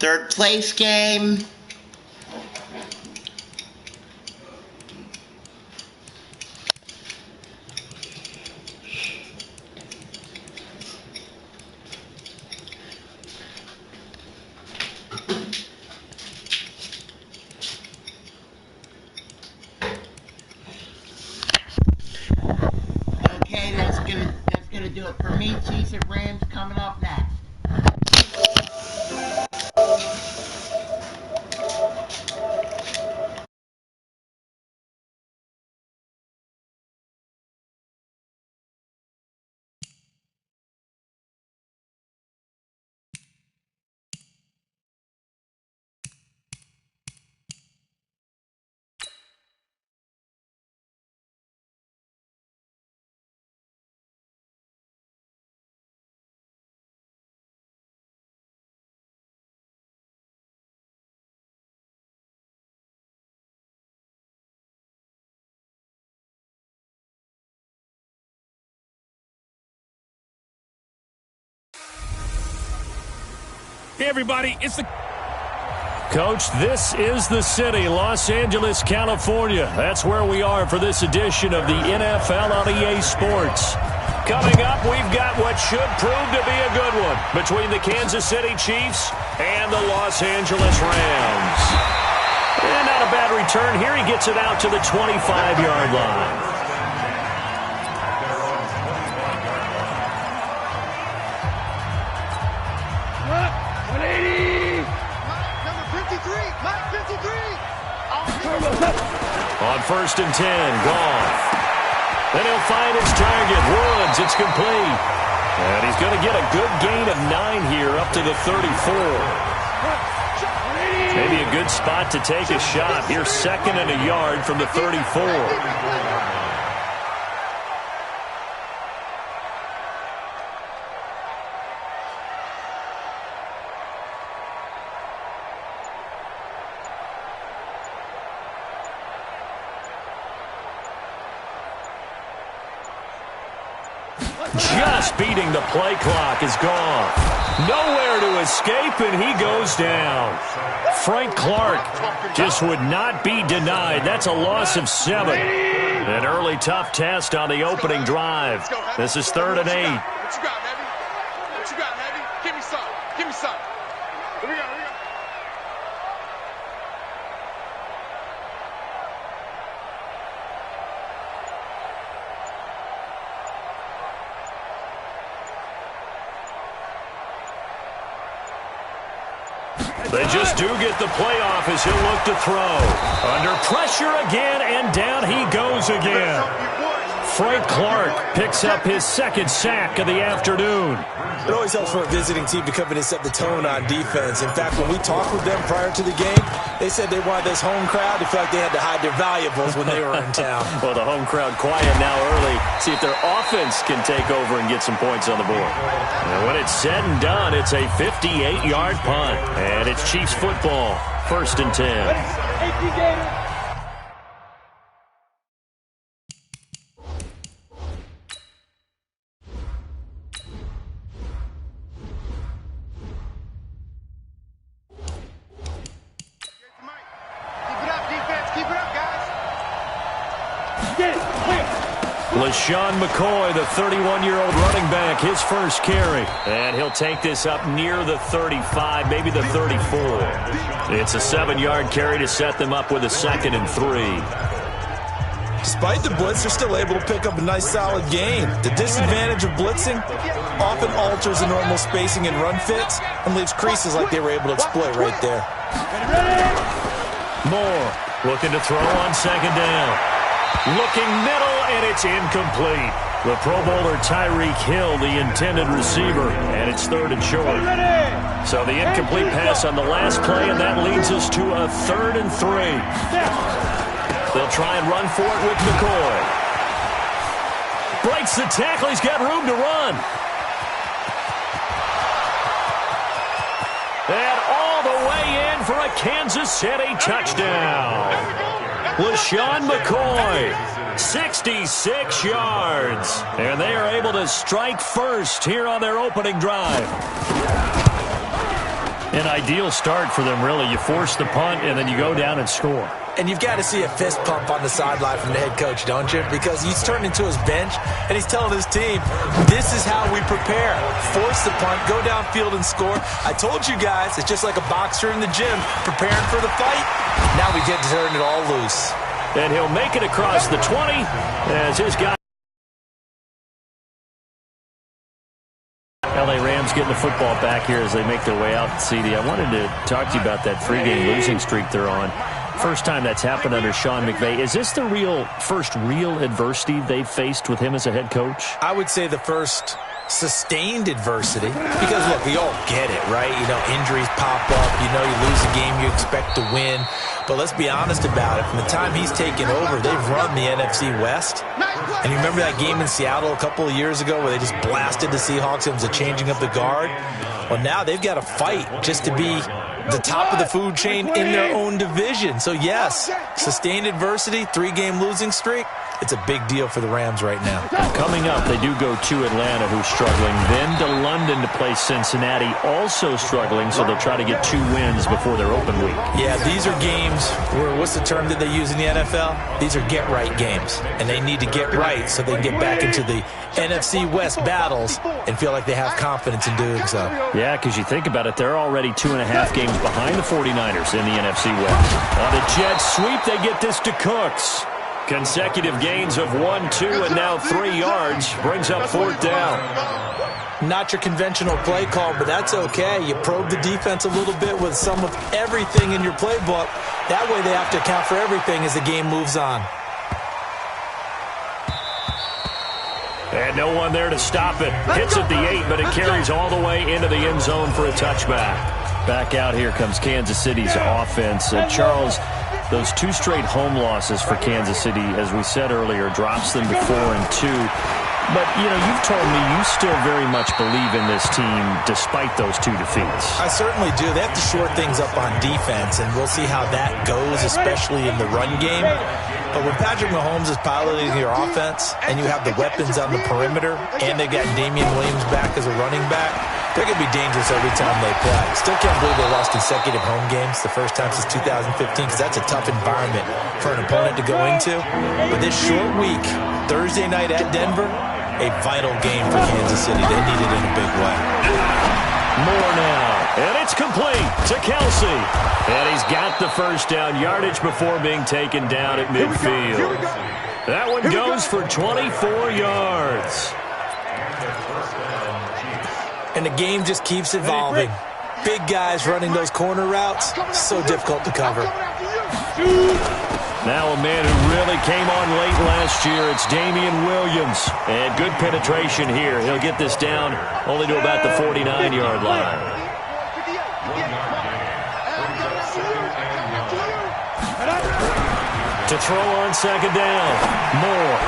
Third place game. Okay, that's gonna do it for me. Chiefs and Rams coming up next. Hey, everybody, it's the... Coach, this is the city, Los Angeles, California. That's where we are for this edition of the NFL on EA Sports. Coming up, we've got what should prove to be a good one between the Kansas City Chiefs and the Los Angeles Rams. And not a bad return here. He gets it out to the 25-yard line. On 1st and 10, Goff. Then he'll find his target, Woods. It's complete. And he's going to get a good gain of 9 here up to the 34. Maybe a good spot to take a shot. Here's 2nd and a yard from the 34. Just beating the play clock is gone. Nowhere to escape, and he goes down. Frank Clark just would not be denied. That's a loss of 7. An early tough test on the opening drive. This is 3rd and 8. What you got, Heavy? What you got, Heavy? Give me some. Give me some. Here we go. Here we go. They just do get the playoff as he'll look to throw. Under pressure again, and down he goes again. Frank Clark picks up his 2nd sack of the afternoon. It always helps for a visiting team to come in and set the tone on defense. In fact, when we talked with them prior to the game, they said they wanted this home crowd to feel like they had to hide their valuables when they were in town. Well, the home crowd quiet now early. See if their offense can take over and get some points on the board. And when it's said and done, it's a 58-yard punt. And it's Chiefs football, 1st and 10. LaShawn McCoy, the 31-year-old running back, his first carry. And he'll take this up near the 35, maybe the 34. It's a 7-yard carry to set them up with a 2nd and 3. Despite the blitz, they're still able to pick up a nice, solid gain. The disadvantage of blitzing often alters the normal spacing and run fits and leaves creases like they were able to exploit right there. Moore looking to throw on 2nd down. Looking middle, and it's incomplete. The Pro Bowler Tyreek Hill, the intended receiver, and it's 3rd and short. So the incomplete pass on the last play, and that leads us to a 3rd and 3. They'll try and run for it with McCoy. Breaks the tackle. He's got room to run. And all the way in for a Kansas City touchdown. LaShawn McCoy, 66 yards. And they are able to strike first here on their opening drive. An ideal start for them, really. You force the punt, and then you go down and score. And you've got to see a fist pump on the sideline from the head coach, don't you? Because he's turned into his bench, and he's telling his team, this is how we prepare. Force the punt, go downfield and score. I told you guys, it's just like a boxer in the gym preparing for the fight. Now we get to turn it all loose. And he'll make it across the 20 as his guy. LA Rams getting the football back here as they make their way out. CD, I wanted to talk to you about that three-game losing streak they're on. First time that's happened under Sean McVay. Is this the first real adversity they've faced with him as a head coach? I would say the first sustained adversity. Because, look, we all get it, right? You know, injuries pop up. You know, you lose a game you expect to win. But let's be honest about it. From the time he's taken over, they've run the NFC West. And you remember that game in Seattle a couple of years ago where they just blasted the Seahawks? It was a changing of the guard. Well, now they've got to fight just to be the top of the food chain in their own division. So, yes, sustained adversity, three-game losing streak. It's a big deal for the Rams right now. Coming up, they do go to Atlanta, who's struggling, then to London to play Cincinnati, also struggling, so they'll try to get 2 wins before their open week. Yeah, these are games where, what's the term that they use in the NFL? These are get-right games, and they need to get right so they can get back into the NFC West battles and feel like they have confidence in doing so. Yeah, because you think about it, they're already 2.5 games behind the 49ers in the NFC West. On the Jets sweep, they get this to Cooks. Consecutive gains of 1, 2, and now 3 yards. Brings up 4th down. Not your conventional play call, but that's okay. You probe the defense a little bit with some of everything in your playbook. That way they have to account for everything as the game moves on. And no one there to stop it. Hits at the 8, but it carries all the way into the end zone for a touchback. Back out here comes Kansas City's offense. Charles, those 2 straight home losses for Kansas City, as we said earlier, drops them to 4-2. But, you know, you've told me you still very much believe in this team despite those 2 defeats. I certainly do. They have to shore things up on defense, and we'll see how that goes, especially in the run game. But when Patrick Mahomes is piloting your offense and you have the weapons on the perimeter and they got Damian Williams back as a running back, they're going to be dangerous every time they play. Still can't believe they lost consecutive home games the first time since 2015 because that's a tough environment for an opponent to go into. But this short week, Thursday night at Denver, a vital game for Kansas City. They need it in a big way. More now, and it's complete to Kelsey. And he's got the first down yardage before being taken down at midfield. That one goes for 24 yards. And the game just keeps evolving. Big guys running those corner routes, so difficult to cover. Now a man who really came on late last year, it's Damian Williams. And good penetration here. He'll get this down only to about the 49-yard line. To throw on second down. Moore.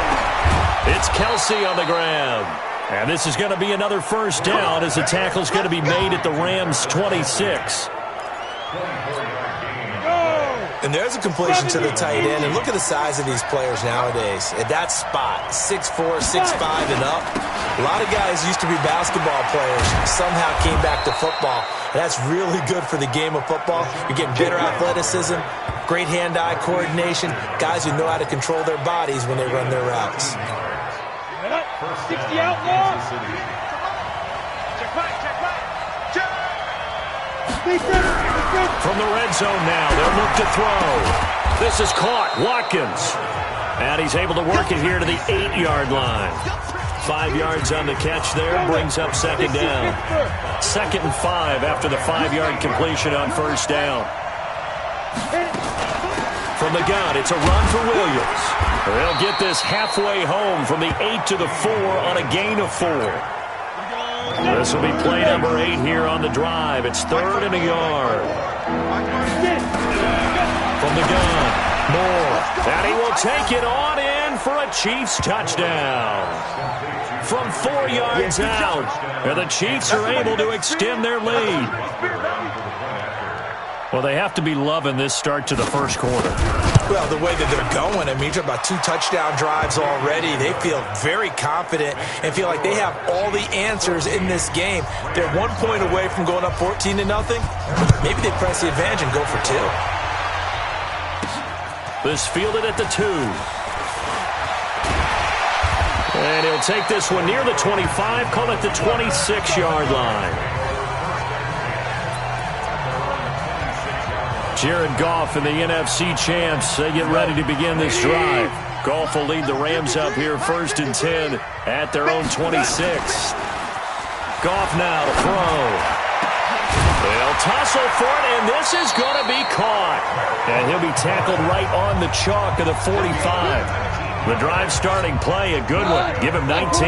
It's Kelsey on the ground. And this is going to be another first down as the tackle's going to be made at the Rams' 26. And there's a completion to the tight end. And look at the size of these players nowadays. At that spot, 6'4", 6'5", and up. A lot of guys used to be basketball players, somehow came back to football. And that's really good for the game of football. You're getting better athleticism, great hand-eye coordination, guys who know how to control their bodies when they run their routes. 60 out long. Check back, check back. From the red zone now, they'll look to throw. This is caught. Watkins. And he's able to work it here to the 8-yard line. 5 yards on the catch there, brings up second down. 2nd and 5 after the 5-yard completion on first down. From the gun, it's a run for Williams. They'll get this halfway home from the 8 to the 4 on a gain of 4. This will be play number 8 here on the drive. It's 3rd and a yard. From the gun, Moore. And he will take it on in for a Chiefs touchdown. From 4 yards out, and the Chiefs are able to extend their lead. Well, they have to be loving this start to the first quarter. Well, the way that they're going, I mean, you're talking about 2 touchdown drives already. They feel very confident and feel like they have all the answers in this game. They're 1 point away from going up 14-0. Maybe they press the advantage and go for 2. This fielded at the 2. And he'll take this one near the 25, call it the 26-yard line. Jared Goff and the NFC champs, they get ready to begin this drive. Goff will lead the Rams up here 1st and 10 at their own 26. Goff now to throw. They'll tussle for it, and this is going to be caught. And he'll be tackled right on the chalk of the 45. The drive starting play, a good one. Give him 19.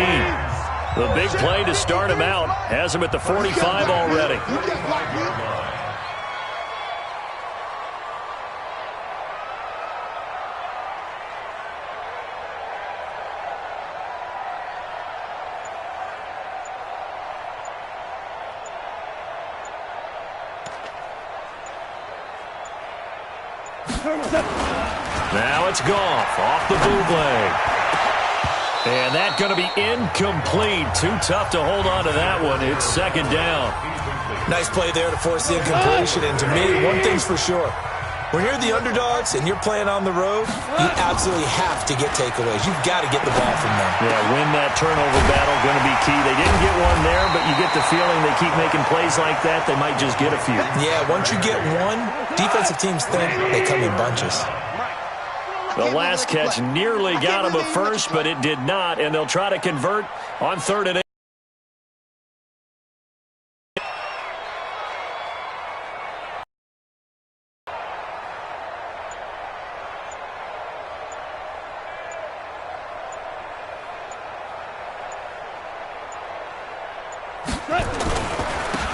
The big play to start him out has him at the 45 already. Now it's Goff off the bootleg. And that's going to be incomplete. Too tough to hold on to that one. It's 2nd down. Nice play there to force the incompletion. And to me, one thing's for sure. When you're the underdogs and you're playing on the road, you absolutely have to get takeaways. You've got to get the ball from them. Yeah, win that turnover battle, going to be key. They didn't get one there, but you get the feeling they keep making plays like that, they might just get a few. Yeah, once you get one, defensive teams think they come in bunches. The last catch nearly got him a first, but it did not, and they'll try to convert on 3rd and 8.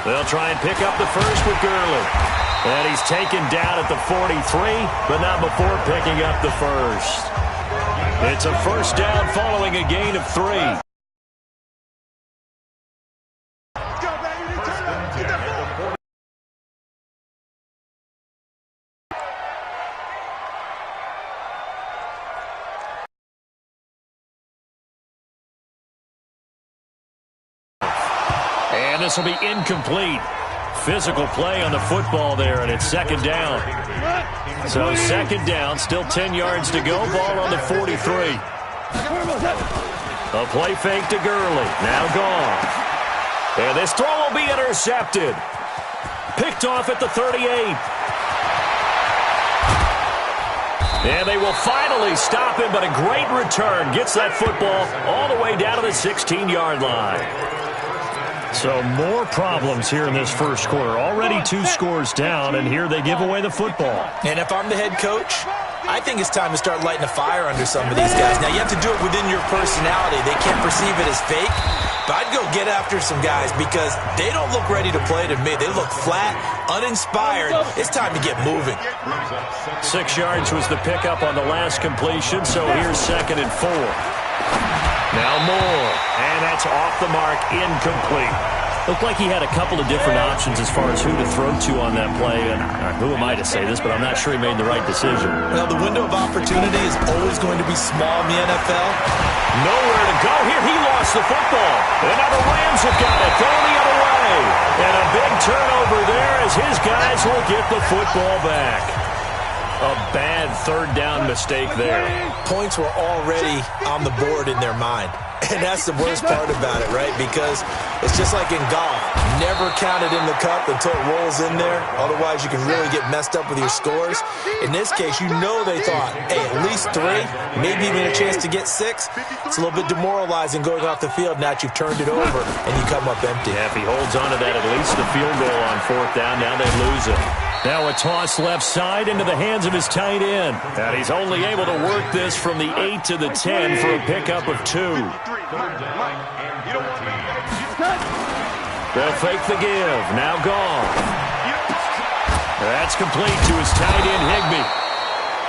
They'll try and pick up the first with Gurley. And he's taken down at the 43, but not before picking up the first. It's a 1st down following a gain of 3. And this will be incomplete. Physical play on the football there, and it's 2nd down. So 2nd down, still 10 yards to go. Ball on the 43. A play fake to Gurley. Now gone. And this throw will be intercepted. Picked off at the 38. And they will finally stop him, but a great return. Gets that football all the way down to the 16-yard line. So more problems here in this first quarter. Already 2 scores down, and here they give away the football. And if I'm the head coach, I think it's time to start lighting a fire under some of these guys. Now, you have to do it within your personality. They can't perceive it as fake. But I'd go get after some guys because they don't look ready to play to me. They look flat, uninspired. It's time to get moving. 6 yards was the pickup on the last completion, so here's 2nd and 4. Now Moore, and that's off the mark, incomplete. Looked like he had a couple of different options as far as who to throw to on that play. And who am I to say this, but I'm not sure he made the right decision. Well, the window of opportunity is always going to be small in the NFL. Nowhere to go here. He lost the football. And now the Rams have got it. Going the other way. And a big turnover there as his guys will get the football back. A bad 3rd down mistake there. Points were already on the board in their mind. And that's the worst part about it, right? Because it's just like in golf. Never count it in the cup until it rolls in there. Otherwise, you can really get messed up with your scores. In this case, you know they thought, hey, at least 3, maybe even a chance to get 6. It's a little bit demoralizing going off the field now that you've turned it over and you come up empty. Yeah, if he holds on to that, at least the field goal on 4th down. Now they lose it. Now a toss left side into the hands of his tight end. And he's only able to work this from the 8 to the 10 for a pickup of 2. They'll fake the give. Now gone. That's complete to his tight end, Higbee.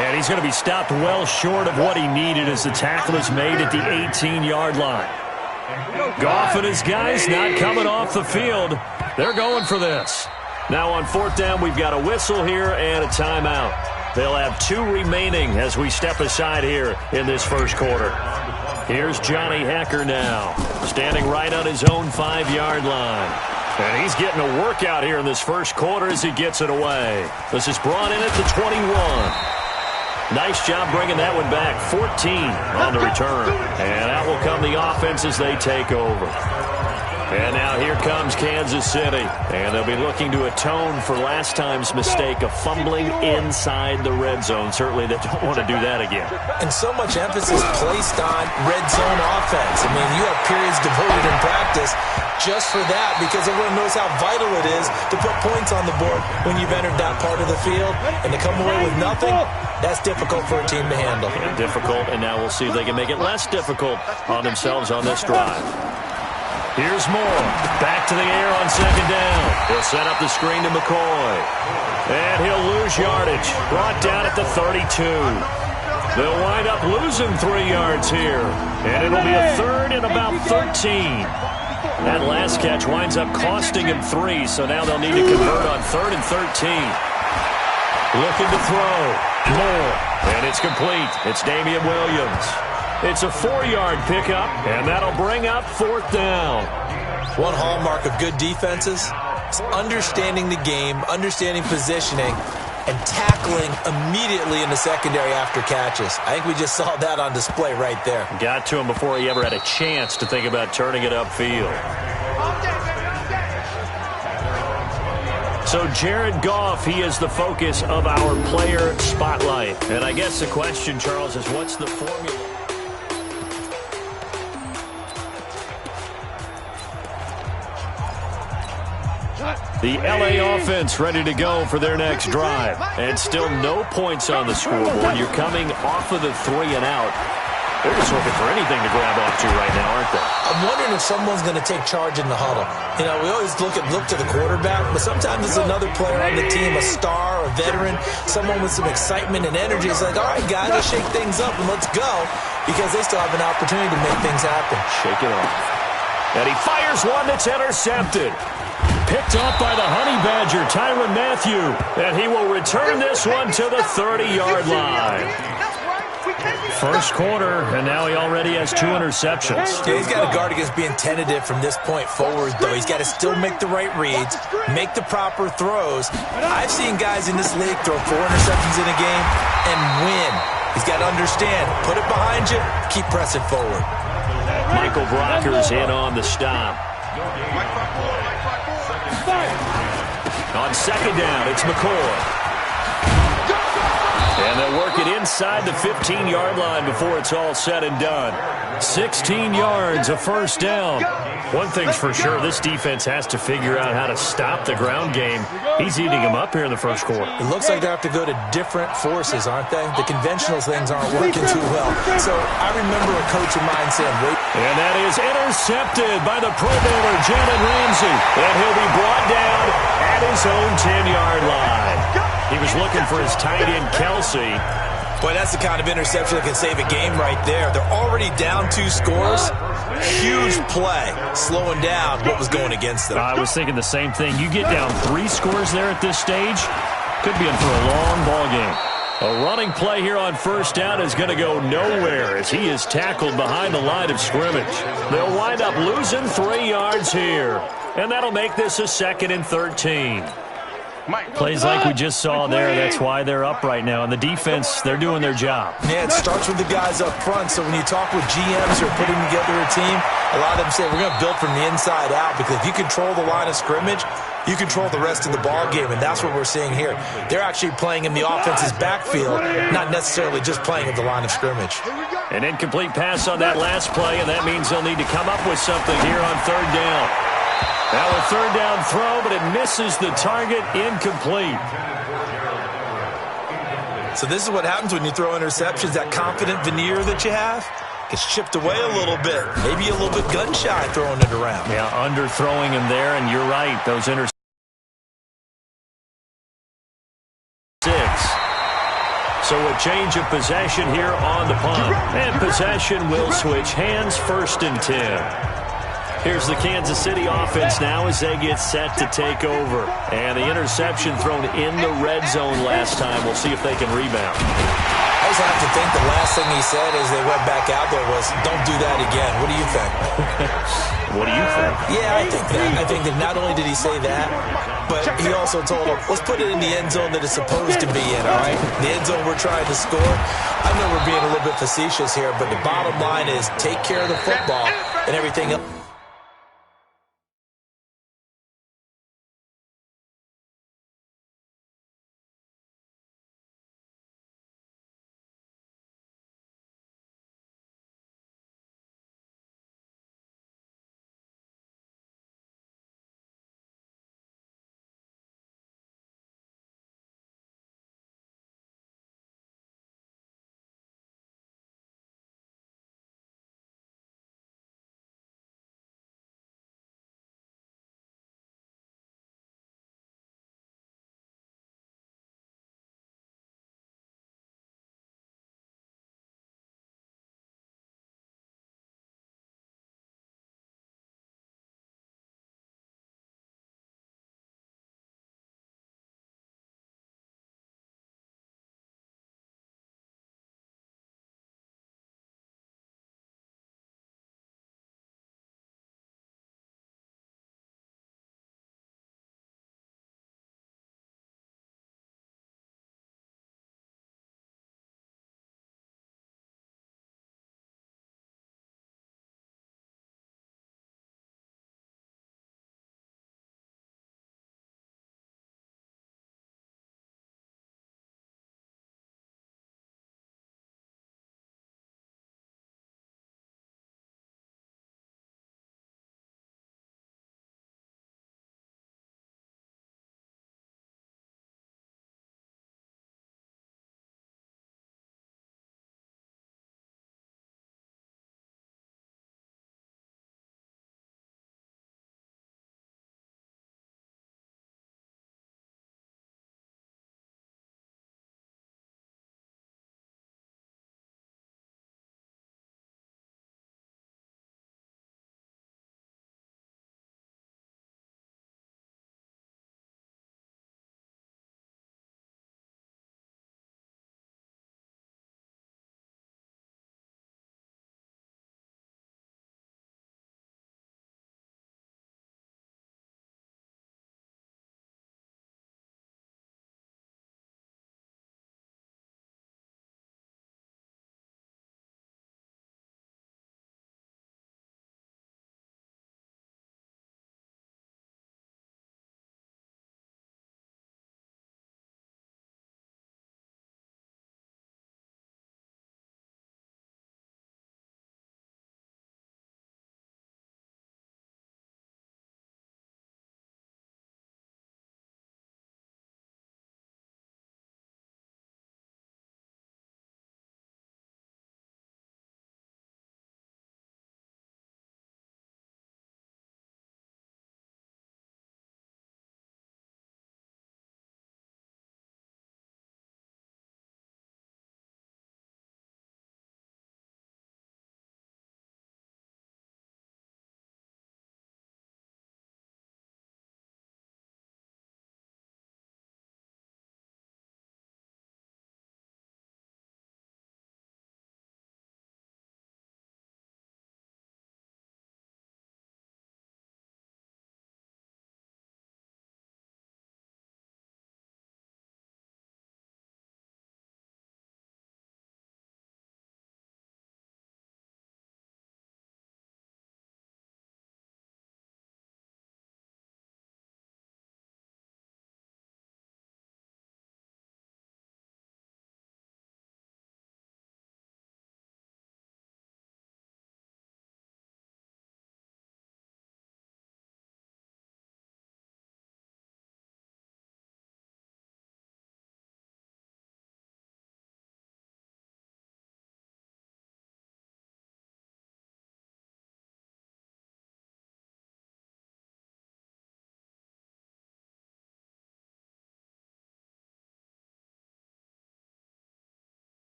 And he's going to be stopped well short of what he needed as the tackle is made at the 18-yard line. Goff and his guys not coming off the field. They're going for this. Now on fourth down, we've got a whistle here and a timeout. They'll have 2 remaining as we step aside here in this first quarter. Here's Johnny Hekker now, standing right on his own 5-yard line. And he's getting a workout here in this first quarter as he gets it away. This is brought in at the 21. Nice job bringing that one back. 14 on the return. And out will come the offense as they take over. And now here comes Kansas City. And they'll be looking to atone for last time's mistake of fumbling inside the red zone. Certainly they don't want to do that again. And so much emphasis placed on red zone offense. I mean, you have periods devoted in practice just for that because everyone knows how vital it is to put points on the board when you've entered that part of the field. And to come away with nothing, that's difficult for a team to handle. And difficult, and now we'll see if they can make it less difficult on themselves on this drive. Here's Moore. Back to the air on second down. He'll set up the screen to McCoy. And he'll lose yardage. Brought down at the 32. They'll wind up losing 3 yards here. And it'll be a third and about 13. That last catch winds up costing him 3, so now they'll need to convert on 3rd and 13. Looking to throw. Moore. And it's complete. It's Damian Williams. It's a 4-yard pickup, and that'll bring up 4th down. One hallmark of good defenses is understanding the game, understanding positioning, and tackling immediately in the secondary after catches. I think we just saw that on display right there. Got to him before he ever had a chance to think about turning it upfield. So Jared Goff, he is the focus of our player spotlight. And I guess the question, Charles, is what's the formula? The LA offense ready to go for their next drive. And still no points on the scoreboard. You're coming off of the 3 and out. They're just looking for anything to grab onto right now, aren't they? I'm wondering if someone's going to take charge in the huddle. You know, we always look to the quarterback, but sometimes it's another player on the team, a star, a veteran, someone with some excitement and energy. It's like, all right, guys, let's shake things up and let's go, because they still have an opportunity to make things happen. Shake it off. And he fires one that's intercepted. Picked off by the Honey Badger, Tyrann Mathieu. And he will return this one to the 30-yard line. First quarter, and now he already has 2 interceptions. Yeah, he's got to guard against being tentative from this point forward, though. He's got to still make the right reads, make the proper throws. I've seen guys in this league throw 4 interceptions in a game and win. He's got to understand, put it behind you, keep pressing forward. Michael Brocker's in on the stop. On second down, it's McCoy. And they'll work it inside the 15-yard line before it's all said and done. 16 yards, a first down. One thing's for sure, this defense has to figure out how to stop the ground game. He's eating them up here in the first quarter. It looks like they have to go to different forces, aren't they? The conventional things aren't working too well. So I remember a coach of mine saying, wait. And that is intercepted by the Pro Bowler, Jalen Ramsey. And he'll be brought down at his own 10-yard line. He was looking for his tight end, Kelsey. Boy, that's the kind of interception that can save a game right there. They're already down 2 scores. Huge play, slowing down what was going against them. I was thinking the same thing. You get down 3 scores there at this stage, could be in for a long ball game. A running play here on first down is going to go nowhere as he is tackled behind the line of scrimmage. They'll wind up losing 3 yards here, and that'll make this a 2nd and 13. Plays like we just saw there, that's why they're up right now. And the defense, they're doing their job. Yeah, it starts with the guys up front. So when you talk with GMs who are putting together a team, a lot of them say we're going to build from the inside out, because if you control the line of scrimmage, you control the rest of the ball game, and that's what we're seeing here. They're actually playing in the offense's backfield, not necessarily just playing at the line of scrimmage. An incomplete pass on that last play, and that means they'll need to come up with something here on 3rd down. Now a 3rd down throw, but it misses the target, incomplete. So this is what happens when you throw interceptions. That confident veneer that you have gets chipped away a little bit. Maybe a little bit gun-shy throwing it around. Yeah, underthrowing him there, and you're right. Those interceptions. 6. So a change of possession here on the punt. And possession will switch hands, 1st and 10. Here's the Kansas City offense now as they get set to take over. And the interception thrown in the red zone last time. We'll see if they can rebound. I just have to think the last thing he said as they went back out there was, don't do that again. What do you think? What do you think? Yeah, I think that. I think that not only did he say that, but he also told him, let's put it in the end zone that it's supposed to be in, all right? The end zone we're trying to score. I know we're being a little bit facetious here, but the bottom line is take care of the football and everything else.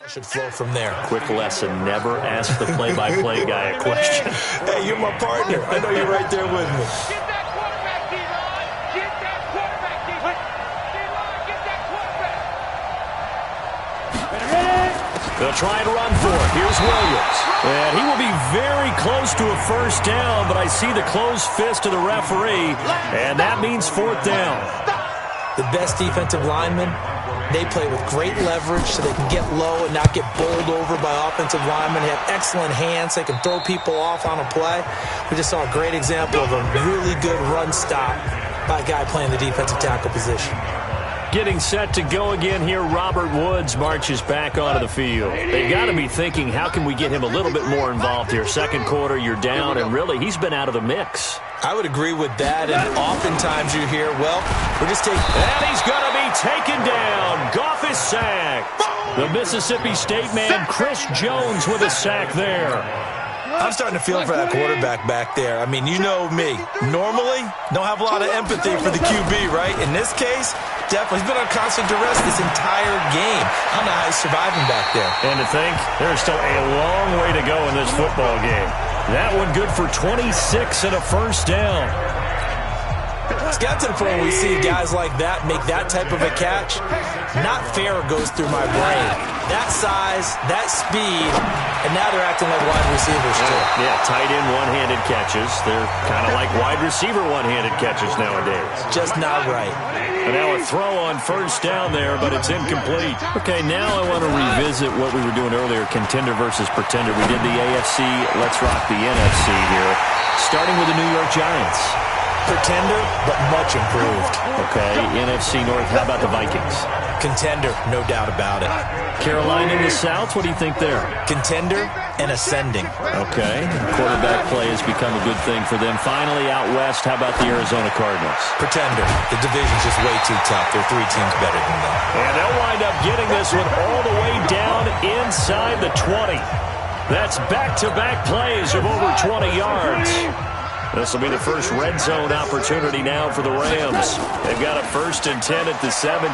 Should flow from there. Quick lesson, never ask the play-by-play guy a question. Hey, you're my partner. I know you're right there with me. Get that quarterback, D-line. Get that quarterback, D-line. Get that quarterback. They'll try and run for it. Here's Williams. And he will be very close to a first down, but I see the closed fist of the referee, and that means fourth down. The best defensive linemen, they play with great leverage so they can get low and not get bowled over by offensive linemen. They have excellent hands. They can throw people off on a play. We just saw a great example of a really good run stop by a guy playing the defensive tackle position. Getting set to go again here, Robert Woods marches back onto the field. They got to be thinking, how can we get him a little bit more involved here? Second quarter, you're down, and really, he's been out of the mix. I would agree with that, and oftentimes you hear, well, we're just taking... And he's going to be taken down. Goff is sacked. The Mississippi State man, Chris Jones, with a sack there. I'm starting to feel for that quarterback back there. I mean, you know me. Normally, don't have a lot of empathy for the QB, right? In this case, definitely. He's been on constant duress this entire game. I don't know how he's surviving back there. And to think, there's still a long way to go in this football game. That one good for 26 and a first down. It's got to the point where we see guys like that make that type of a catch. Not fair goes through my brain. That size, that speed, and now they're acting like wide receivers too. Yeah, tight end one-handed catches. They're kind of like wide receiver one-handed catches nowadays. Just not right. And now a throw on first down there, but it's incomplete. Okay, now I want to revisit what we were doing earlier, contender versus pretender. We did the AFC, let's rock the NFC here, starting with the New York Giants. Pretender, but much improved. Okay, NFC North, how about the Vikings? Contender, no doubt about it. Carolina in the South, what do you think there? Contender and ascending. Okay, quarterback play has become a good thing for them. Finally, out west, how about the Arizona Cardinals? Pretender. The division's just way too tough. There are 3 teams better than them. And they'll wind up getting this one all the way down inside the 20. That's back-to-back plays of over 20 yards. This will be the first red zone opportunity now for the Rams. They've got a 1st and 10 at the 17.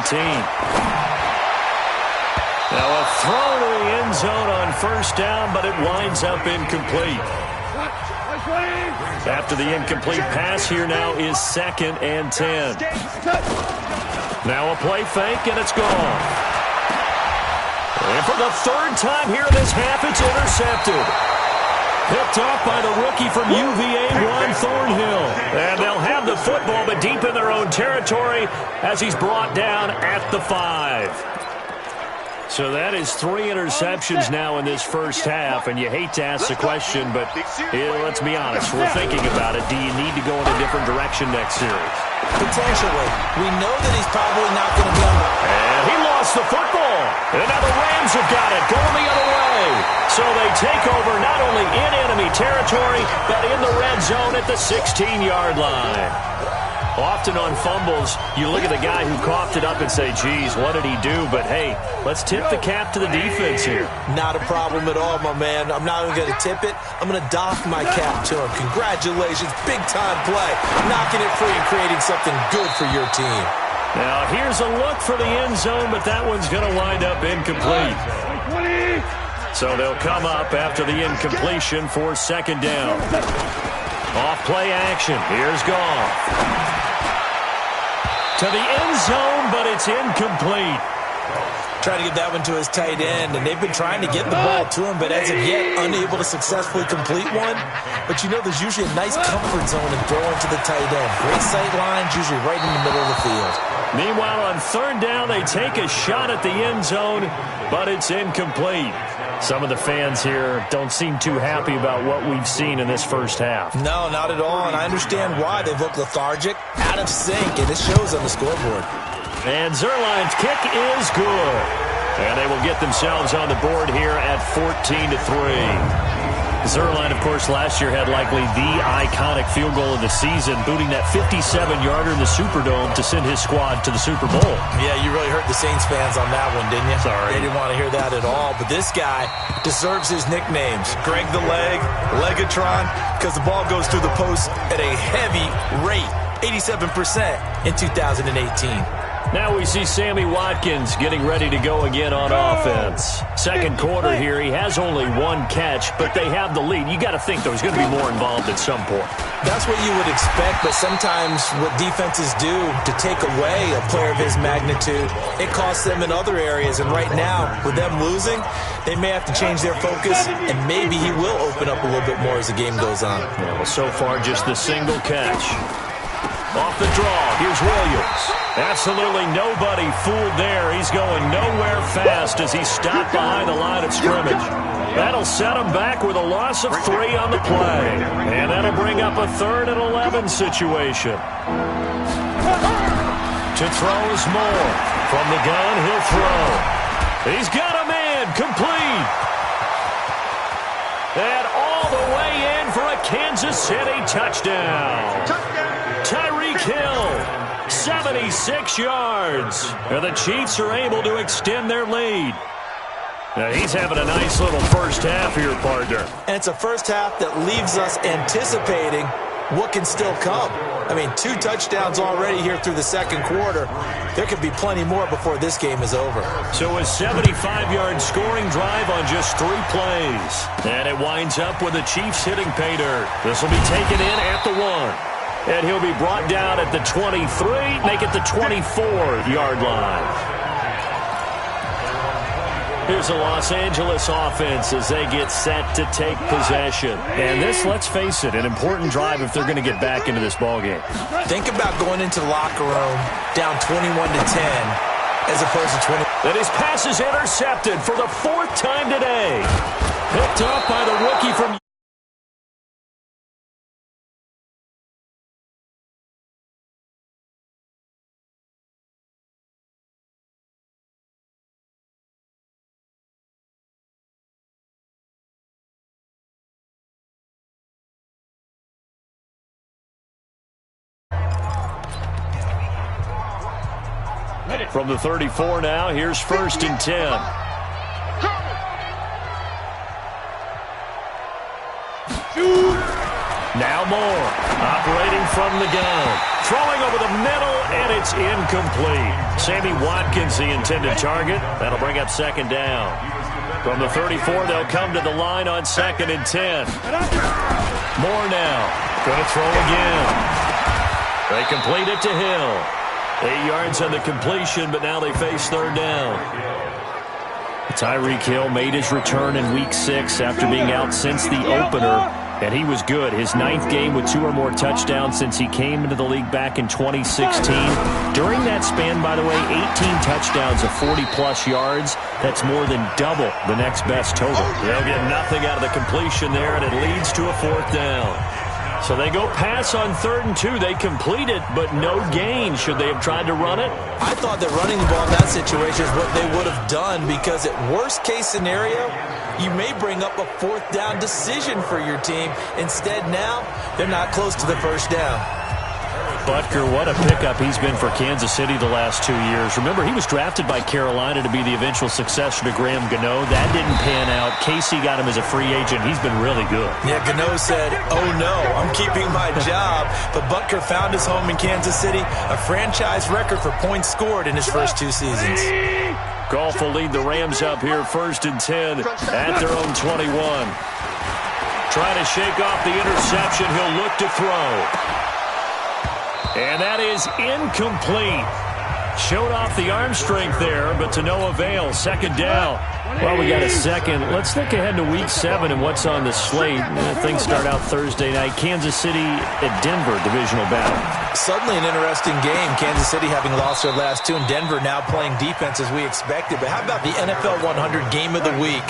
Now a throw to the end zone on first down, but it winds up incomplete. After the incomplete pass, here now is 2nd and 10. Now a play fake, and it's gone. And for the 3rd time here in this half, it's intercepted. Picked off by the rookie from UVA, Juan Thornhill. And they'll have the football, but deep in their own territory as he's brought down at the 5. So that is 3 interceptions now in this first half, and you hate to ask the question, but let's be honest, we're thinking about it. Do you need to go in a different direction next series? Potentially. We know that he's probably not going to be on the... And he lost the football. And now the Rams have got it, going the other way. So they take over not only in enemy territory, but in the red zone at the 16-yard line. Often on fumbles, you look at the guy who coughed it up and say, geez, what did he do? But, hey, let's tip the cap to the defense here. Not a problem at all, my man. I'm not even going to tip it. I'm going to doff my cap to him. Congratulations. Big-time play. Knocking it free and creating something good for your team. Now, here's a look for the end zone, but that one's going to wind up incomplete. So they'll come up after the incompletion for 2nd down. Off-play action. Here's Goff. To the end zone, but it's incomplete. Trying to get that one to his tight end, and they've been trying to get the ball to him, but as of yet, unable to successfully complete one. But you know there's usually a nice comfort zone in throwing to the tight end. Great sight lines, usually right in the middle of the field. Meanwhile, on 3rd down, they take a shot at the end zone, but it's incomplete. Some of the fans here don't seem too happy about what we've seen in this first half. No, not at all, and I understand why. They've looked lethargic, out of sync, and it shows on the scoreboard. And Zerline's kick is good. And they will get themselves on the board here at 14-3. Zerline, of course, last year had likely the iconic field goal of the season, booting that 57-yarder in the Superdome to send his squad to the Super Bowl. Yeah, you really hurt the Saints fans on that one, didn't you? Sorry. They didn't want to hear that at all. But this guy deserves his nicknames. Greg the Leg, Legatron, because the ball goes through the post at a heavy rate, 87% in 2018. Now we see Sammy Watkins getting ready to go again on offense. Second quarter here, he has only one catch, but they have the lead. You got to think there's going to be more involved at some point. That's what you would expect, but sometimes what defenses do to take away a player of his magnitude, it costs them in other areas. And right now, with them losing, they may have to change their focus, and maybe he will open up a little bit more as the game goes on. Yeah, well, so far, just the single catch. Off the draw, here's Williams. Absolutely nobody fooled there. He's going nowhere fast as he stopped behind the line of scrimmage. That'll set him back with a loss of 3 on the play. And that'll bring up a 3rd and 11 situation. To throw is Moore. From the gun, he'll throw. He's got a man, complete. And all the way in for a Kansas City touchdown. Tyreek Hill, 76 yards. And the Chiefs are able to extend their lead. Now he's having a nice little first half here, partner. And it's a first half that leaves us anticipating what can still come. I mean, 2 touchdowns already here through the second quarter. There could be plenty more before this game is over. So a 75-yard scoring drive on just 3 plays. And it winds up with the Chiefs hitting pay dirt. This will be taken in at the 1. And he'll be brought down at the 23, make it the 24-yard line. Here's the Los Angeles offense as they get set to take possession. And this, let's face it, an important drive if they're going to get back into this ballgame. Think about going into the locker room down 21-10 as opposed to 20. And his pass is intercepted for the 4th time today. Picked up by the rookie from... From the 34 now, here's 1st and 10. Now Moore, operating from the gun. Throwing over the middle, and it's incomplete. Sammy Watkins, the intended target. That'll bring up 2nd down. From the 34, they'll come to the line on 2nd and 10. Moore now, going to throw again. They complete it to Hill. 8 yards on the completion, but now they face 3rd down. Tyreek Hill made his return in Week 6 after being out since the opener, and he was good. His 9th game with 2 or more touchdowns since he came into the league back in 2016. During that span, by the way, 18 touchdowns of 40-plus yards. That's more than double the next best total. They'll get nothing out of the completion there, and it leads to a 4th down. So they go pass on 3rd and 2. They complete it, but no gain. Should they have tried to run it? I thought that running the ball in that situation is what they would have done, because at worst case scenario, you may bring up a 4th down decision for your team. Instead now, they're not close to the 1st down. Butker, what a pickup he's been for Kansas City the last 2 years. Remember, he was drafted by Carolina to be the eventual successor to Graham Gano. That didn't pan out. Casey got him as a free agent. He's been really good. Yeah, Gano said, oh no, I'm keeping my job. But Butker found his home in Kansas City, a franchise record for points scored in his first 2 seasons. Goff will lead the Rams up here 1st and 10 at their own 21. Trying to shake off the interception. He'll look to throw. And that is incomplete. Showed off the arm strength there, but to no avail. 2nd down. Well, we got a second. Let's look ahead to Week 7 and what's on the slate. Things start out Thursday night. Kansas City at Denver, divisional battle. Suddenly an interesting game. Kansas City having lost their last 2, and Denver now playing defense as we expected. But how about the NFL 100 game of the week?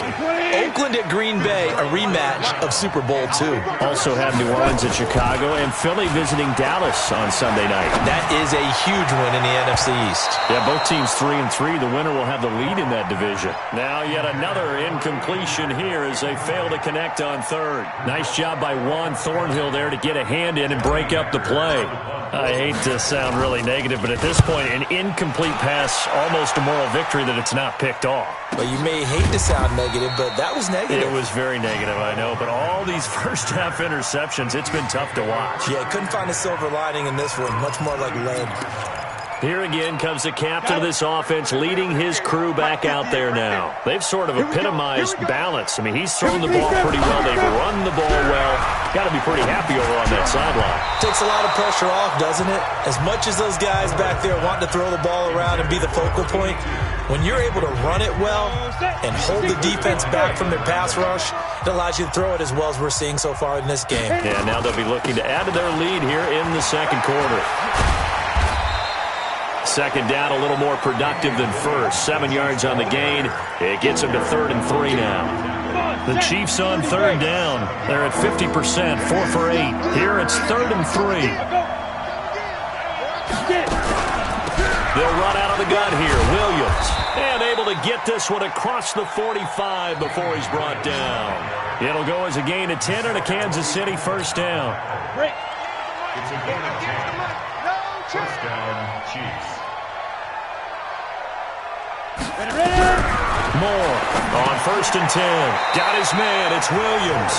Oakland at Green Bay, a rematch of Super Bowl II. Also have New Orleans at Chicago, and Philly visiting Dallas on Sunday night. That is a huge win in the NFC East. Yeah, both teams 3-3. The winner will have the lead in that division. Now yet another incompletion here as they fail to connect on 3rd. Nice job by Juan Thornhill there to get a hand in and break up the play. I hate to sound really negative, but at this point, an incomplete pass, almost a moral victory that it's not picked off. Well, you may hate to sound negative, but that was negative. It was very negative, I know, but all these first-half interceptions, it's been tough to watch. Yeah, couldn't find a silver lining in this one, much more like lead. Here again comes the captain of this offense leading his crew back out there now. They've sort of epitomized balance. I mean, he's thrown the ball pretty well. They've run the ball well. Got to be pretty happy over on that sideline. Takes a lot of pressure off, doesn't it? As much as those guys back there want to throw the ball around and be the focal point, when you're able to run it well and hold the defense back from their pass rush, it allows you to throw it as well as we're seeing so far in this game. Yeah, now they'll be looking to add to their lead here in the second quarter. Second down, a little more productive than first. 7 yards on the gain. It gets them to 3rd and 3 now. The Chiefs on 3rd down. They're at 50%, 4 for 8. Here it's 3rd and 3. They'll run out of the gun here. Williams. And able to get this one across the 45 before he's brought down. It'll go as a gain of 10 and a Kansas City first down. It's a gain of 10. First down, Chiefs. Moore on 1st and 10. Got his man. It's Williams.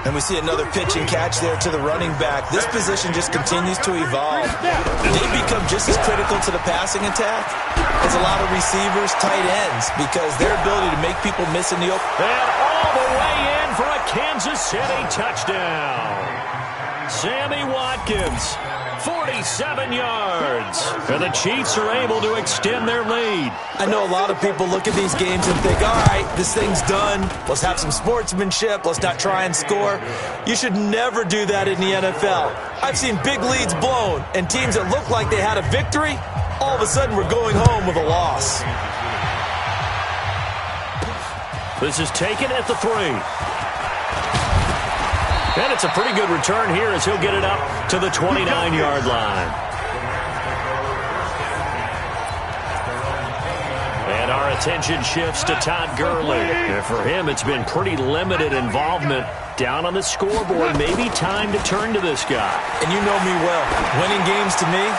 And we see another pitch and catch there to the running back. This position just continues to evolve. They become just as critical to the passing attack as a lot of receivers, tight ends, because their ability to make people miss in the open. And all the way in for a Kansas City touchdown. Sammy Watkins, 47 yards. And the Chiefs are able to extend their lead. I know a lot of people look at these games and think, all right, this thing's done. Let's have some sportsmanship. Let's not try and score. You should never do that in the NFL. I've seen big leads blown, and teams that look like they had a victory, all of a sudden we're going home with a loss. This is taken at the 3. And it's a pretty good return here as he'll get it up to the 29-yard line. And our attention shifts to Todd Gurley. And for him, it's been pretty limited involvement down on the scoreboard. Maybe time to turn to this guy. And you know me well. Winning games to me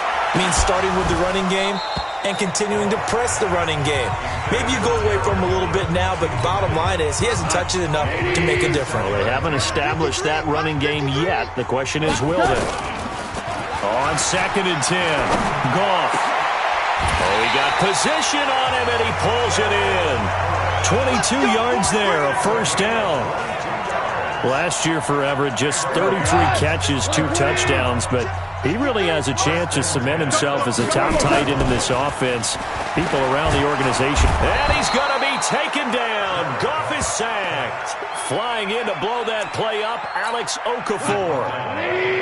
means starting with the running game and continuing to press the running game. Maybe you go away from him a little bit now, but the bottom line is he hasn't touched it enough to make a difference. Well, they haven't established that running game yet. The question is, will they? On 2nd and 10, Goff. Oh, he got position on him, and he pulls it in. 22 yards there, a first down. Last year for Everett, just 33 catches, 2 touchdowns, but he really has a chance to cement himself as a top tight end in this offense. People around the organization. And he's going to be taken down. Goff is sacked. Flying in to blow that play up, Alex Okafor.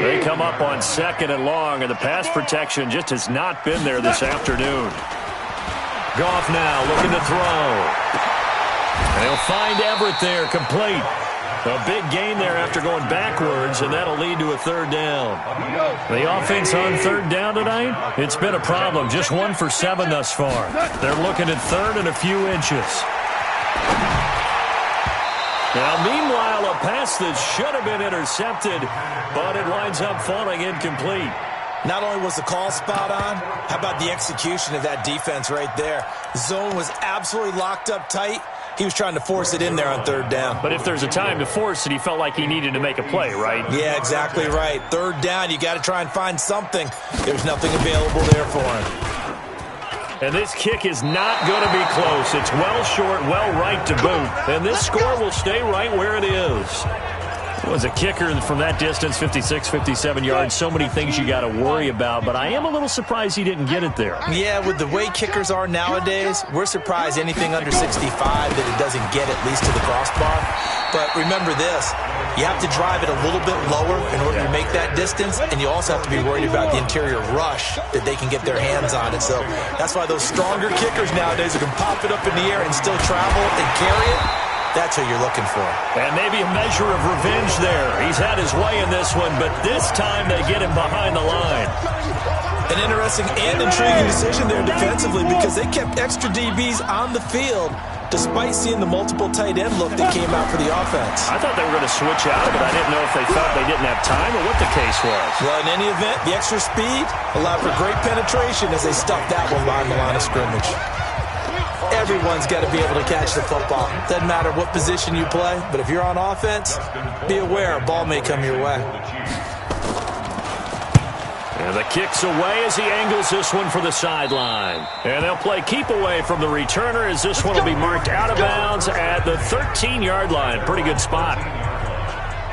They come up on 2nd and long, and the pass protection just has not been there this afternoon. Goff now looking to throw. And he'll find Everett there, complete. A big gain there after going backwards, and that'll lead to a 3rd down. The offense on 3rd down tonight, it's been a problem. Just 1 for 7 thus far. They're looking at 3rd and a few inches. Now, meanwhile, a pass that should have been intercepted, but it winds up falling incomplete. Not only was the call spot on, how about the execution of that defense right there? The zone was absolutely locked up tight. He was trying to force it in there on 3rd down. But if there's a time to force it, he felt like he needed to make a play, right? Yeah, exactly right. 3rd down, you got to try and find something. There's nothing available there for him. And this kick is not going to be close. It's well short, well right to boot. And this score will stay right where it is. It was a kicker from that distance, 56, 57 yards. So many things you got to worry about, but I am a little surprised he didn't get it there. Yeah, with the way kickers are nowadays, we're surprised anything under 65 that it doesn't get at least to the crossbar. But remember this, you have to drive it a little bit lower in order to make that distance, and you also have to be worried about the interior rush that they can get their hands on it. So that's why those stronger kickers nowadays who can pop it up in the air and still travel and carry it, that's who you're looking for. And maybe a measure of revenge there. He's had his way in this one, but this time they get him behind the line. An interesting and intriguing decision there defensively because they kept extra DBs on the field despite seeing the multiple tight end look that came out for the offense. I thought they were going to switch out of it. I didn't know if they thought they didn't have time or what the case was. Well, in any event, the extra speed allowed for great penetration as they stuffed that one behind the line of scrimmage. Everyone's got to be able to catch the football. Doesn't matter what position you play, but if you're on offense, be aware a ball may come your way. And the kick's away as he angles this one for the sideline. And they'll play keep away from the returner as this one will be marked out of bounds at the 13-yard line. Pretty good spot.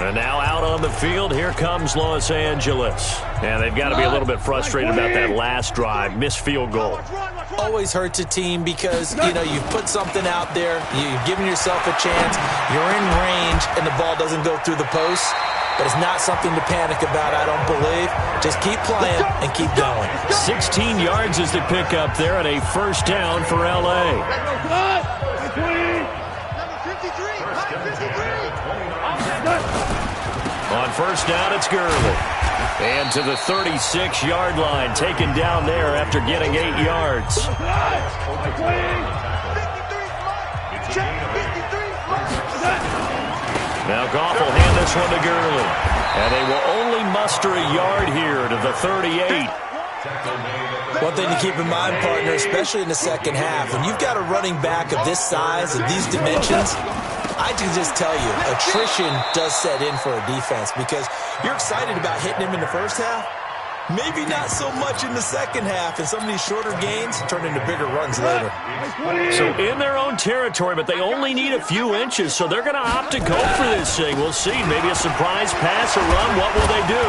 And now out on the field, here comes Los Angeles. And they've got to be a little bit frustrated about that last drive, missed field goal. Always hurts a team because, you've put something out there, you've given yourself a chance, you're in range, and the ball doesn't go through the post. But it's not something to panic about, I don't believe. Just keep playing and keep going. 16 yards is the pickup there, and a first down for L.A. On first down, it's Gurley. And to the 36-yard line, taken down there after getting 8 yards. Now Goff will hand this one to Gurley. And they will only muster a yard here to the 38. One thing to keep in mind, partner, especially in the second half, when you've got a running back of this size, of these dimensions, I can just tell you, attrition does set in for a defense because you're excited about hitting him in the first half. Maybe not so much in the second half, and some of these shorter gains turn into bigger runs later. So in their own territory, but they only need a few inches, so they're going to opt to go for this thing. We'll see. Maybe a surprise pass or run. What will they do?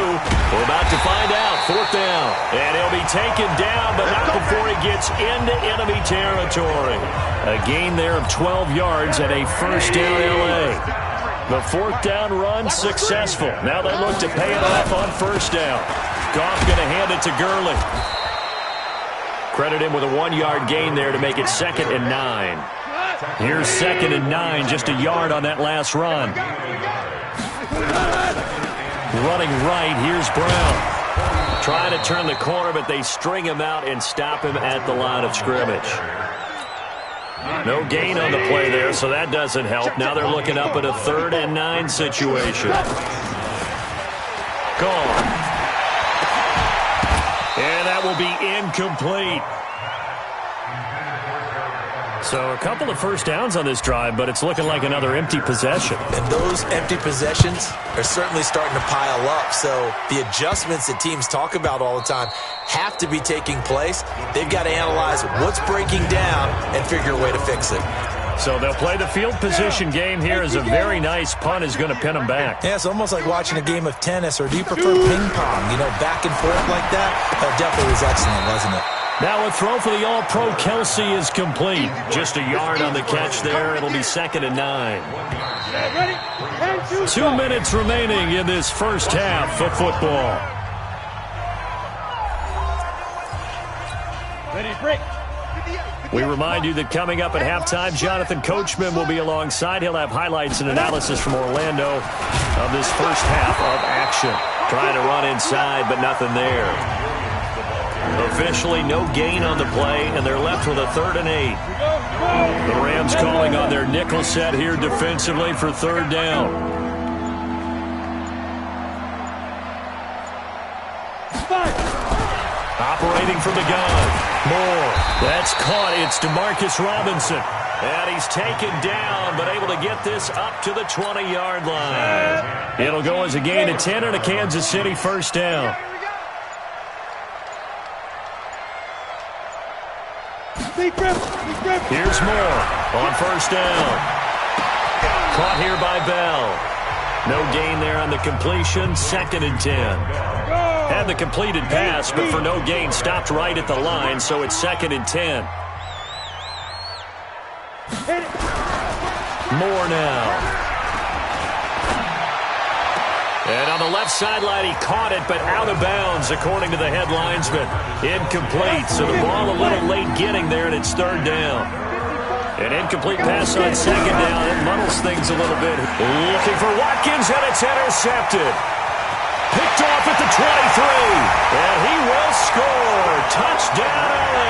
We're about to find out. Fourth down. And he'll be taken down, but not before he gets into enemy territory. A gain there of 12 yards and a first down L.A. The fourth down run successful. Now they look to pay it off on first down. Goff going to hand it to Gurley. Credit him with a 1-yard gain there to make it 2nd and 9. Here's 2nd and 9, just a yard on that last run. Running right, here's Brown. Trying to turn the corner, but they string him out and stop him at the line of scrimmage. No gain on the play there, so that doesn't help. Now they're looking up at a 3rd and 9 situation. Gone. And that will be incomplete. So a couple of first downs on this drive, but it's looking like another empty possession. And those empty possessions are certainly starting to pile up. So the adjustments that teams talk about all the time have to be taking place. They've got to analyze what's breaking down and figure a way to fix it. So they'll play the field position game here as a very nice punt is going to pin them back. Yeah, it's almost like watching a game of tennis, or do you prefer ping pong? Back and forth like that? That definitely was excellent, wasn't it? Now a throw for the All-Pro Kelsey is complete. Just a yard on the catch there. It'll be 2nd and 9. 2 minutes remaining in this first half of football. Ready, break. We remind you that coming up at halftime, Jonathan Coachman will be alongside. He'll have highlights and analysis from Orlando of this first half of action. Trying to run inside, but nothing there. Officially, no gain on the play, and they're left with a 3rd and 8. The Rams calling on their nickel set here defensively for 3rd down. Operating from the gun. Moore. That's caught. It's Demarcus Robinson. And he's taken down, but able to get this up to the 20-yard line. It'll go as a gain of 10 and a Kansas City first down. Here's Moore on first down. Caught here by Bell. No gain there on the completion. 2nd and 10. Had the completed pass, but for no gain, stopped right at the line, so it's 2nd and 10. Moore now. And on the left sideline, he caught it, but out of bounds, according to the head linesman. Incomplete, so the ball a little late getting there, and it's 3rd down. An incomplete pass on 2nd down. It muddles things a little bit. Looking for Watkins, and it's intercepted. Picked off at the 23. And he will score. Touchdown, LA.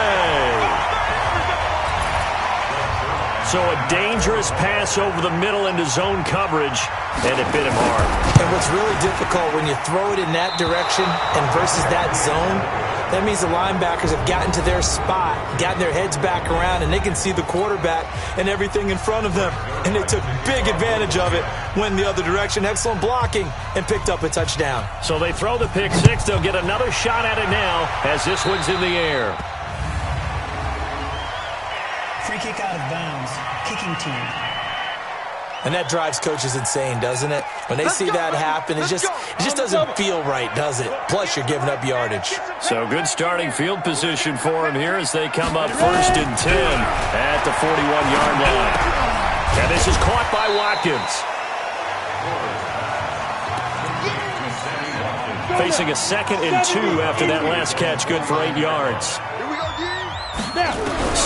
So a dangerous pass over the middle into zone coverage, and it bit him hard. And what's really difficult when you throw it in that direction and versus that zone, That means the linebackers have gotten to their spot, gotten their heads back around, and they can see the quarterback and everything in front of them. And they took big advantage of it, went the other direction. Excellent blocking, and picked up a touchdown. So they throw the pick six. They'll get another shot at it now as this one's in the air. Free kick out of bounds. Kicking team. And that drives coaches insane, doesn't it? When they see that happen, it just doesn't feel right, does it? Plus, you're giving up yardage. So good starting field position for him here as they come up 1st and 10 at the 41-yard line. And this is caught by Watkins. Facing a 2nd and 2 after that last catch, good for 8 yards.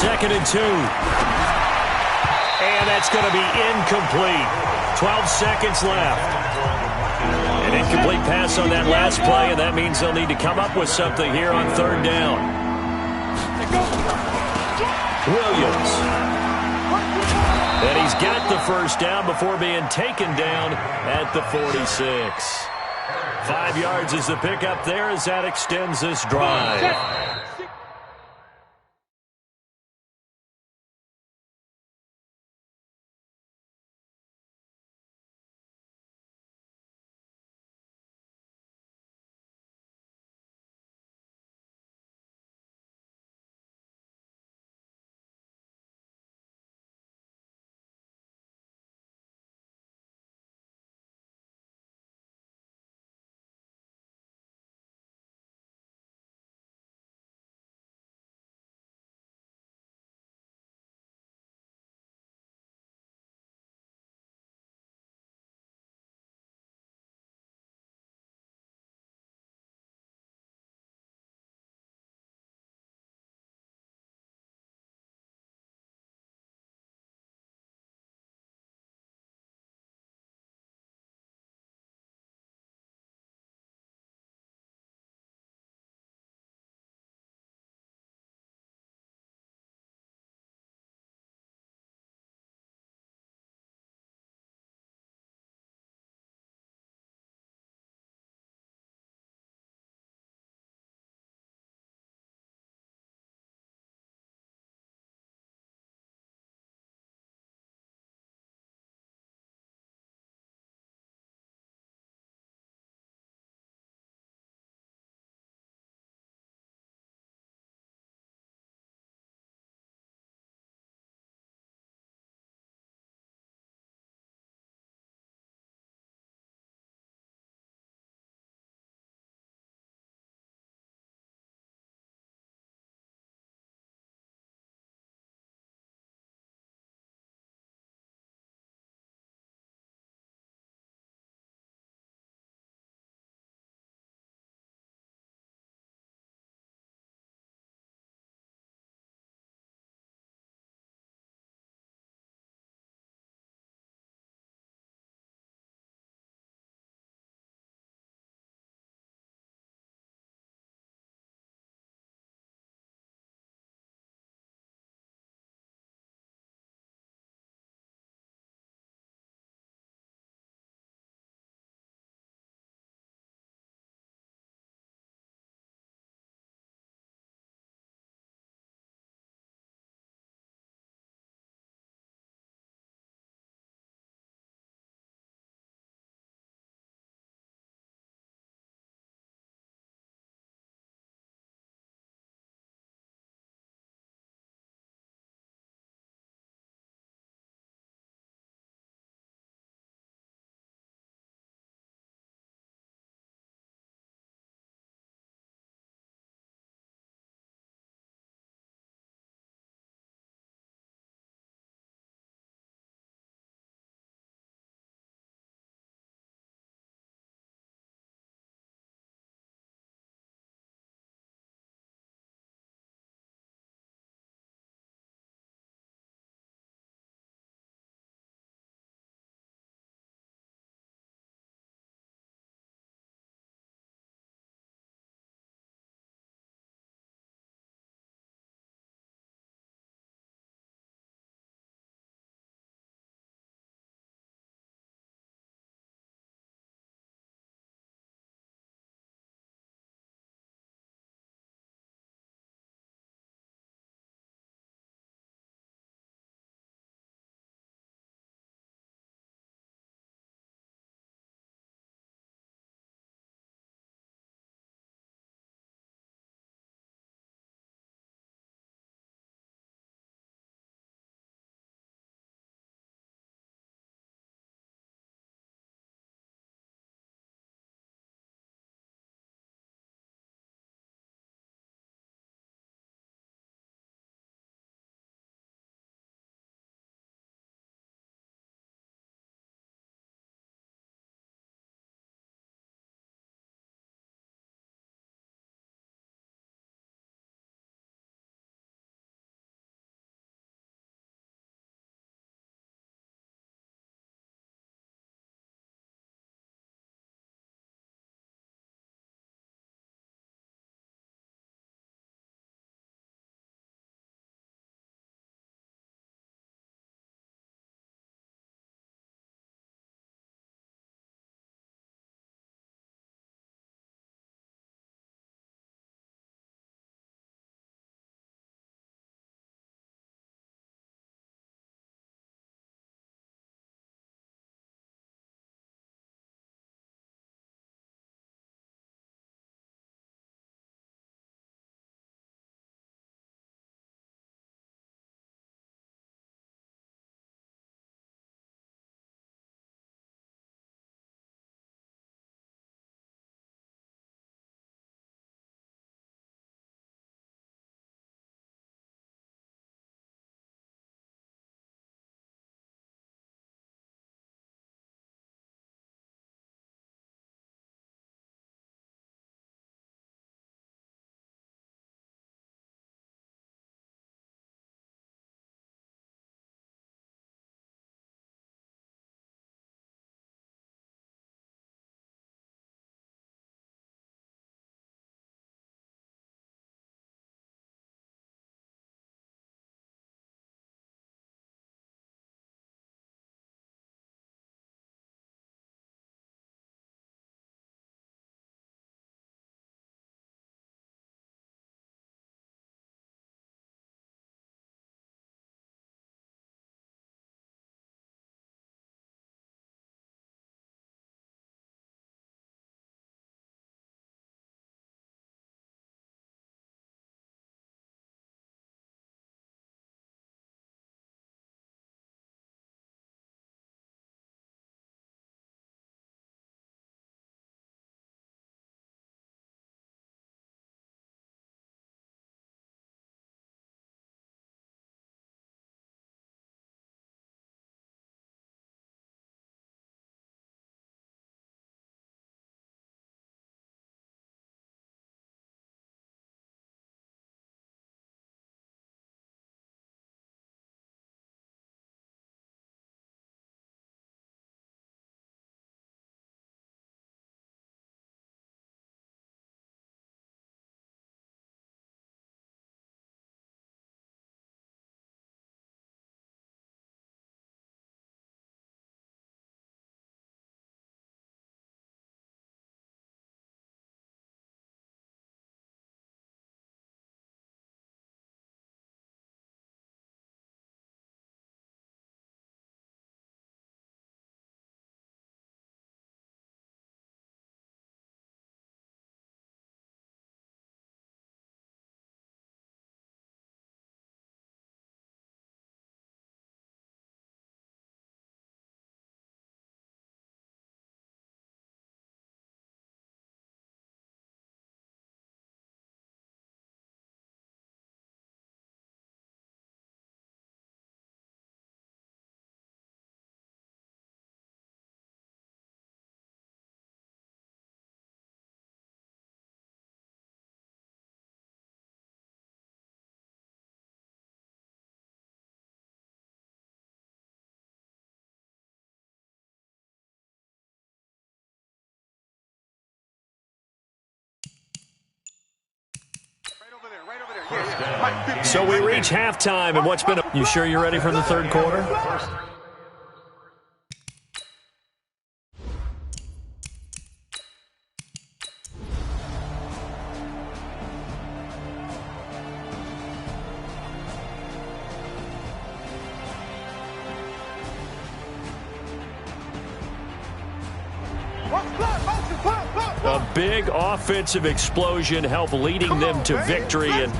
2nd and 2. And that's going to be incomplete. 12 seconds left. An incomplete pass on that last play, and that means they'll need to come up with something here on 3rd down. Williams. And he's got the 1st down before being taken down at the 46. 5 yards is the pickup there as that extends this drive. So we reach halftime, and what's been you sure you're ready for the third quarter? A big offensive explosion helped leading them to victory. And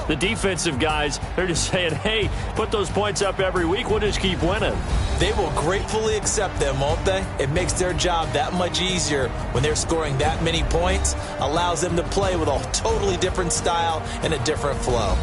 the defensive guys, they're just saying, hey, put those points up every week. We'll just keep winning. They will gratefully accept them, won't they? It makes their job that much easier when they're scoring that many points. Allows them to play with a totally different style and a different flow.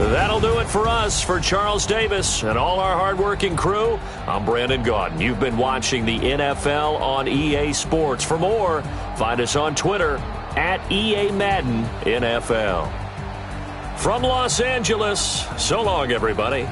That'll do it for us. For Charles Davis and all our hardworking crew, I'm Brandon Gaudin. You've been watching the NFL on EA Sports. For more, find us on Twitter at EA Madden NFL. From Los Angeles, so long, everybody.